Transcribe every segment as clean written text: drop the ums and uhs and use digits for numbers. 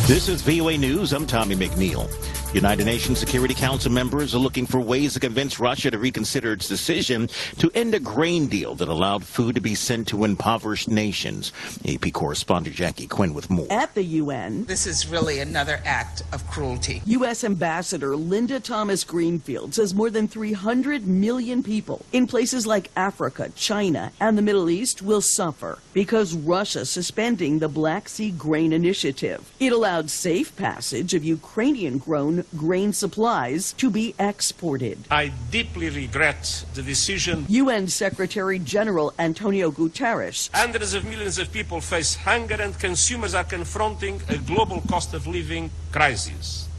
This is VOA News. I'm Tommy McNeil. United Nations Security Council members are looking for ways to convince Russia to reconsider its decision to end a grain deal that allowed food to be sent to impoverished nations. AP correspondent Jackie Quinn with more. At the UN, this is really another act of cruelty. U.S. Ambassador Linda Thomas-Greenfield says more than 300 million people in places like Africa, China, and the Middle East will suffer because Russia's suspending the Black Sea Grain Initiative. It allowed safe passage of Ukrainian-grown grain supplies to be exported. I deeply regret the decision. UN Secretary General Antonio Guterres. Hundreds of millions of people face hunger and consumers are confronting a global cost of living crisis.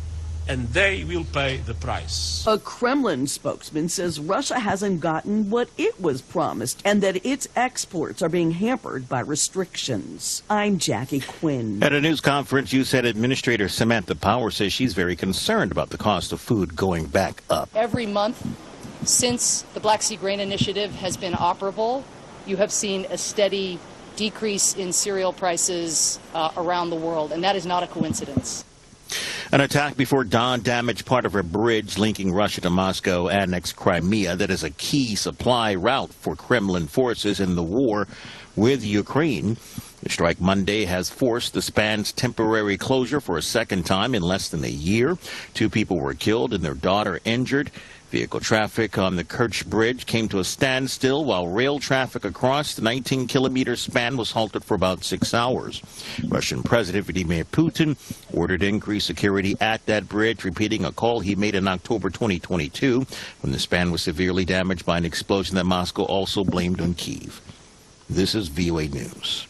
And they will pay the price. A Kremlin spokesman says Russia hasn't gotten what it was promised and that its exports are being hampered by restrictions. I'm Jackie Quinn. At a news conference, USAID Administrator Samantha Power says she's very concerned about the cost of food going back up. Every month since the Black Sea Grain Initiative has been operable, you have seen a steady decrease in cereal prices around the world, and that is not a coincidence. An attack before dawn damaged part of a bridge linking Russia to Moscow annexed Crimea that is a key supply route for Kremlin forces in the war with Ukraine. The strike Monday has forced the span's temporary closure for a second time in less than a year. 2 people were killed and their daughter injured. Vehicle traffic on the Kerch Bridge came to a standstill while rail traffic across the 19-kilometer span was halted for about 6 hours. Russian President Vladimir Putin ordered increased security at that bridge, repeating a call he made in October 2022 when the span was severely damaged by an explosion that Moscow also blamed on Kyiv. This is VOA News.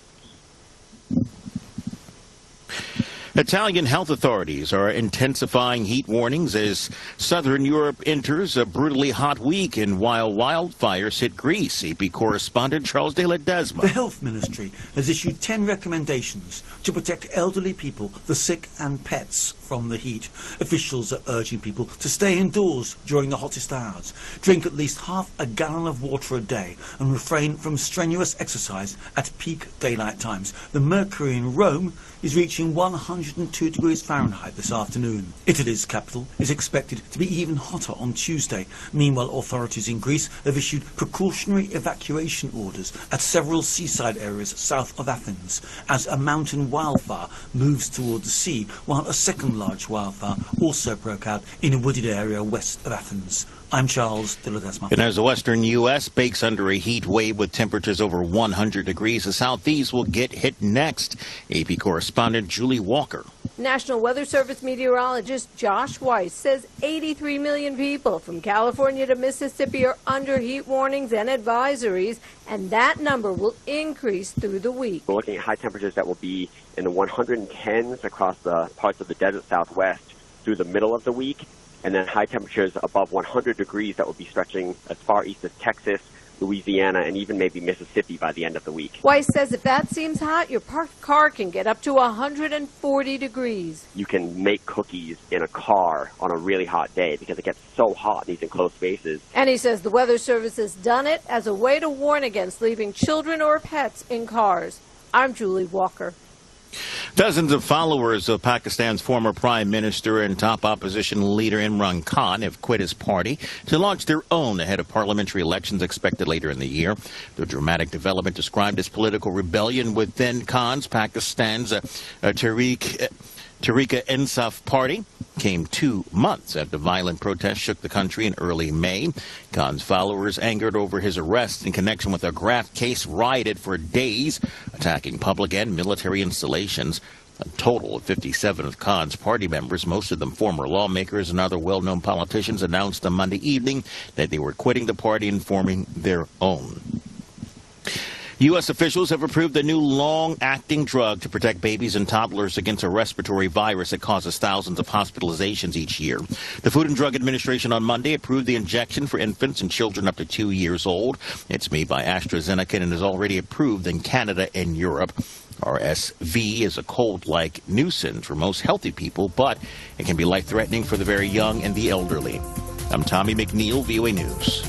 Italian health authorities are intensifying heat warnings as southern Europe enters a brutally hot week and while wildfires hit Greece. AP correspondent Charles de Ledesma. The Health Ministry has issued 10 recommendations to protect elderly people, the sick and pets from the heat. Officials are urging people to stay indoors during the hottest hours, drink at least half a gallon of water a day and refrain from strenuous exercise at peak daylight times. The mercury in Rome is reaching 102 degrees Fahrenheit this afternoon. Italy's capital is expected to be even hotter on Tuesday. Meanwhile, authorities in Greece have issued precautionary evacuation orders at several seaside areas south of Athens as a mountain wildfire moves toward the sea, while a second large wildfire also broke out in a wooded area west of Athens. I'm Charles de Ledesma. And as the western U.S. bakes under a heat wave with temperatures over 100 degrees, the southeast will get hit next. AP correspondent Julie Walker. National Weather Service meteorologist Josh Weiss says 83 million people from California to Mississippi are under heat warnings and advisories, and that number will increase through the week. We're looking at high temperatures that will be in the 110s across the parts of the desert southwest through the middle of the week, and then high temperatures above 100 degrees that will be stretching as far east as Texas, Louisiana, and even maybe Mississippi by the end of the week. Weiss says if that seems hot, your parked car can get up to 140 degrees. You can make cookies in a car on a really hot day because it gets so hot in these enclosed spaces. And he says the Weather Service has done it as a way to warn against leaving children or pets in cars. I'm Julie Walker. Dozens of followers of Pakistan's former prime minister and top opposition leader Imran Khan have quit his party to launch their own ahead of parliamentary elections expected later in the year. The dramatic development described as political rebellion within Khan's Pakistan's Tehreek-e-Insaf party came 2 months after violent protests shook the country in early May. Khan's followers, angered over his arrest in connection with a graft case, rioted for days, attacking public and military installations. A total of 57 of Khan's party members, most of them former lawmakers and other well-known politicians, announced on Monday evening that they were quitting the party and forming their own. U.S. officials have approved a new long-acting drug to protect babies and toddlers against a respiratory virus that causes thousands of hospitalizations each year. The Food and Drug Administration on Monday approved the injection for infants and children up to 2 years old. It's made by AstraZeneca and is already approved in Canada and Europe. RSV is a cold-like nuisance for most healthy people, but it can be life-threatening for the very young and the elderly. I'm Tommy McNeil, VOA News.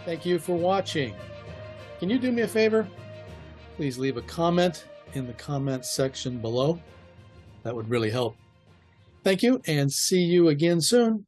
Thank you for watching. Can you do me a favor? Please leave a comment in the comment section below. That would really help. Thank you, and see you again soon.